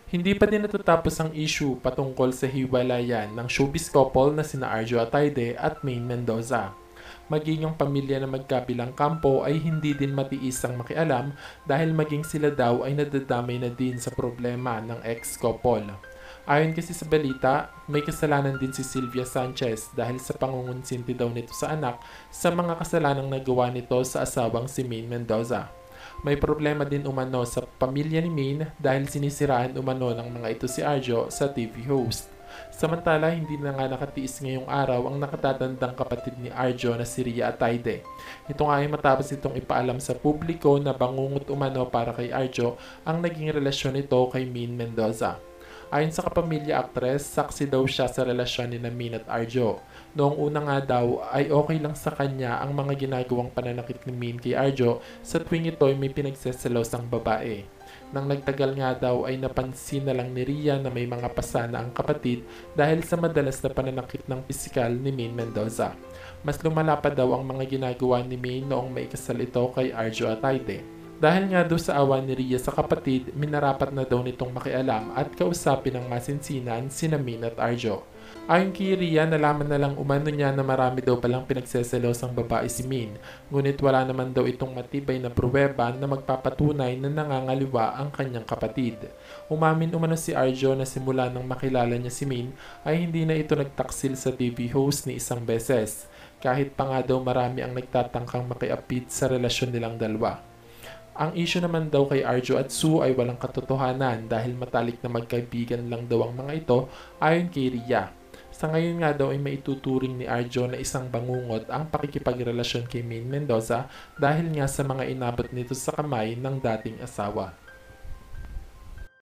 Hindi pa din natatapos ang issue patungkol sa hiwalayan ng showbiz couple na sina Arjo Ataide at Maine Mendoza. Maging ang pamilya na magkabilang kampo ay hindi din matiis ang makialam dahil maging sila daw ay nadadamay na din sa problema ng ex-couple. Ayon kasi sa balita, may kasalanan din si Sylvia Sanchez dahil sa pangungunsinti daw nito sa anak sa mga kasalanang nagawa nito sa asawang si Maine Mendoza. May problema din umano sa pamilya ni Maine dahil sinisiraan umano ng mga ito si Arjo sa TV host. Samantala, hindi na nga nakatiis ngayong araw ang nakatatandang kapatid ni Arjo na si Ria Ataide. Ito nga ay matapos itong ipaalam sa publiko na bangungot umano para kay Arjo ang naging relasyon nito kay Maine Mendoza. Ayon sa kapamilya actress, saksi daw siya sa relasyon ni Maine at Arjo. Noong una nga daw ay okay lang sa kanya ang mga ginagawang pananakit ni Maine kay Arjo sa tuwing ito ay may pinagseselos ang babae. Nang nagtagal nga daw ay napansin na lang ni Ria na may mga pasana ang kapatid dahil sa madalas na pananakit ng pisikal ni Maine Mendoza. Mas lumala pa daw ang mga ginagawa ni Maine noong maikasal ito kay Arjo Ataide. Dahil nga doon sa awa ni Ria sa kapatid, minarapat na daw nitong makialam at kausapin ng masinsinan sina Maine at Arjo. Ayon kay Ria, nalaman na lang umano niya na marami daw palang pinagseselos ang babae si Maine, ngunit wala naman daw itong matibay na pruweba na magpapatunay na nangangaliwa ang kanyang kapatid. Umamin umano si Arjo na simula nang makilala niya si Maine ay hindi na ito nagtaksil sa TV host ni isang beses, kahit pa nga daw marami ang nagtatangkang makiapit sa relasyon nilang dalawa. Ang issue naman daw kay Arjo at Sue ay walang katotohanan dahil matalik na magkaibigan lang daw ang mga ito ayon kay Ria. Sa ngayon nga daw ay maituturing ni Arjo na isang bangungot ang pakikipagrelasyon kay Maine Mendoza dahil nga sa mga inabot nito sa kamay ng dating asawa.